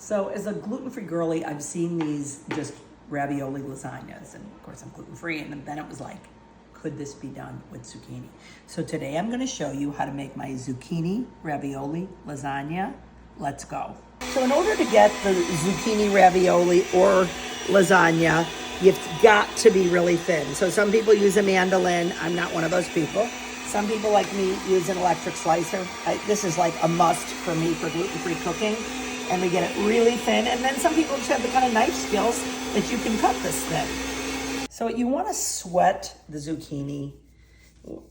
So as a gluten-free girly, I've seen these just ravioli lasagnas, and of course I'm gluten-free, and then it was like, could this be done with zucchini? So today I'm gonna show you how to make my zucchini ravioli lasagna. Let's go. So in order to get the zucchini ravioli or lasagna, you've got to be really thin. So some people use a mandolin. I'm not one of those people. Some people like me use an electric slicer. This is like a must for me for gluten-free cooking. And we get it really thin. And then some people just have the kind of knife skills that you can cut this thin. So you want to sweat the zucchini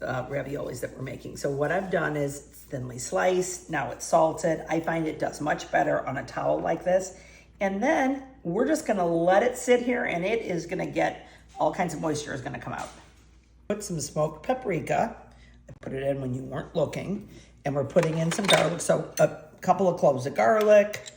raviolis that we're making. So what I've done is it's thinly sliced. Now it's salted. I find it does much better on a towel like this. And then we're just going to let it sit here, and it is going to get all kinds of moisture is going to come out. Put some smoked paprika. I put it in when you weren't looking. And we're putting in some garlic. So a couple of cloves of garlic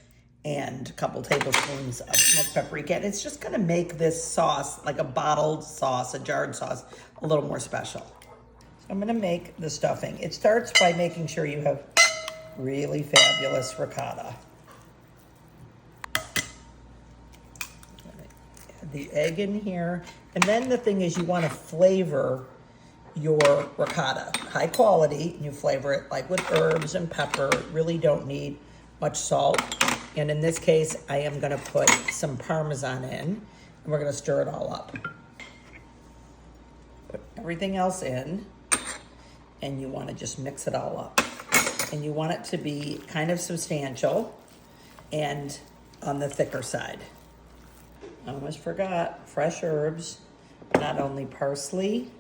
and a couple tablespoons of smoked paprika. And it's just going to make this sauce, like a bottled sauce, a jarred sauce, a little more special. So I'm going to make the stuffing. It starts by making sure you have really fabulous ricotta. Add the egg in here. And then the thing is, you want to flavor your ricotta. High quality, you flavor it like with herbs and pepper. Really don't need much salt. And in this case, I am gonna put some Parmesan in, and we're gonna stir it all up. Put everything else in, and you wanna just mix it all up. And you want it to be kind of substantial and on the thicker side. I almost forgot, fresh herbs, not only parsley,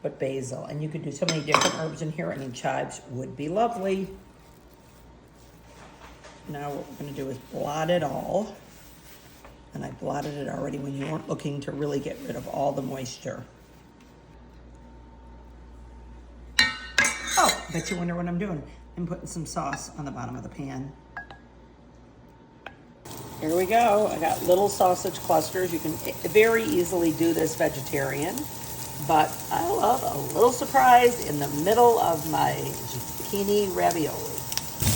but basil. And you could do so many different herbs in here. I mean, chives would be lovely. Now what we're gonna do is blot it all. And I blotted it already when you weren't looking, to really get rid of all the moisture. Oh, bet you wonder what I'm doing. I'm putting some sauce on the bottom of the pan. Here we go. I got little sausage clusters. You can very easily do this vegetarian. But I love a little surprise in the middle of my zucchini ravioli.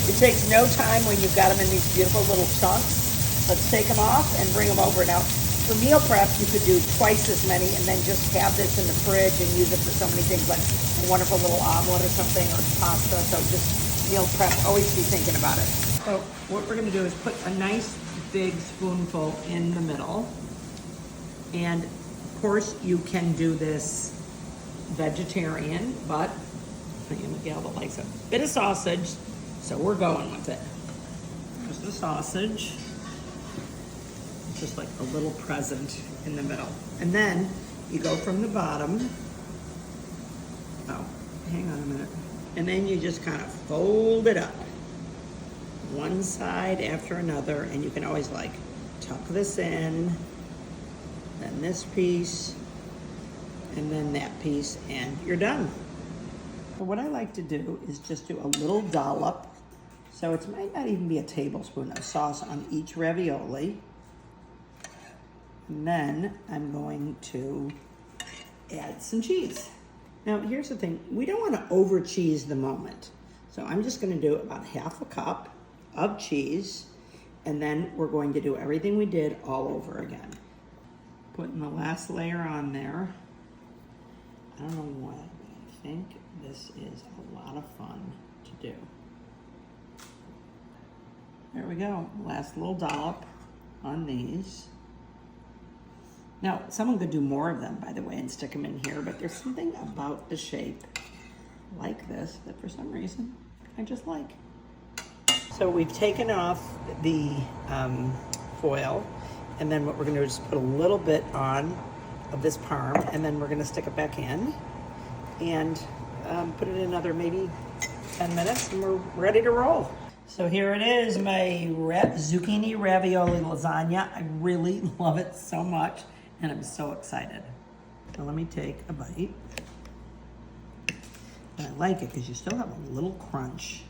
It takes no time when you've got them in these beautiful little chunks. Let's take them off and bring them over. Now, for meal prep, you could do twice as many and then just have this in the fridge and use it for so many things, like a wonderful little omelet or something, or pasta. So just meal prep, always be thinking about it. So what we're gonna do is put a nice big spoonful in the middle. And of course, you can do this vegetarian, but I am a gal that likes a bit of sausage, so we're going with it. There's the sausage. It's just like a little present in the middle. And then you go from the bottom. Oh, hang on a minute. And then you just kind of fold it up. One side after another, and you can always like tuck this in, then this piece, and then that piece, and you're done. So what I like to do is just do a little dollop. So it might not even be a tablespoon of sauce on each ravioli. And then I'm going to add some cheese. Now here's the thing, we don't want to over cheese the moment. So I'm just going to do about half a cup of cheese, and then we're going to do everything we did all over again. Putting the last layer on there. I don't know why, but I think this is a lot of fun to do. There we go, last little dollop on these. Now, someone could do more of them, by the way, and stick them in here, but there's something about the shape like this that for some reason I just like. So we've taken off the foil, and then what we're gonna do is just put a little bit on of this parm, and then we're gonna stick it back in and put it in another maybe 10 minutes, and we're ready to roll. So here it is, my zucchini ravioli lasagna. I really love it so much, and I'm so excited. So let me take a bite. And I like it because you still have a little crunch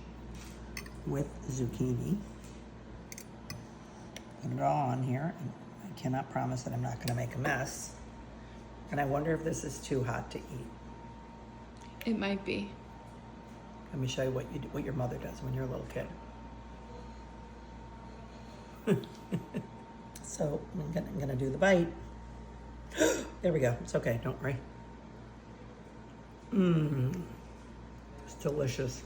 with zucchini. Put it all on here. I cannot promise that I'm not going to make a mess. And I wonder if this is too hot to eat. It might be. Let me show you what your mother does when you're a little kid. So I'm gonna do the bite. There we go. It's okay. Don't worry. It's delicious.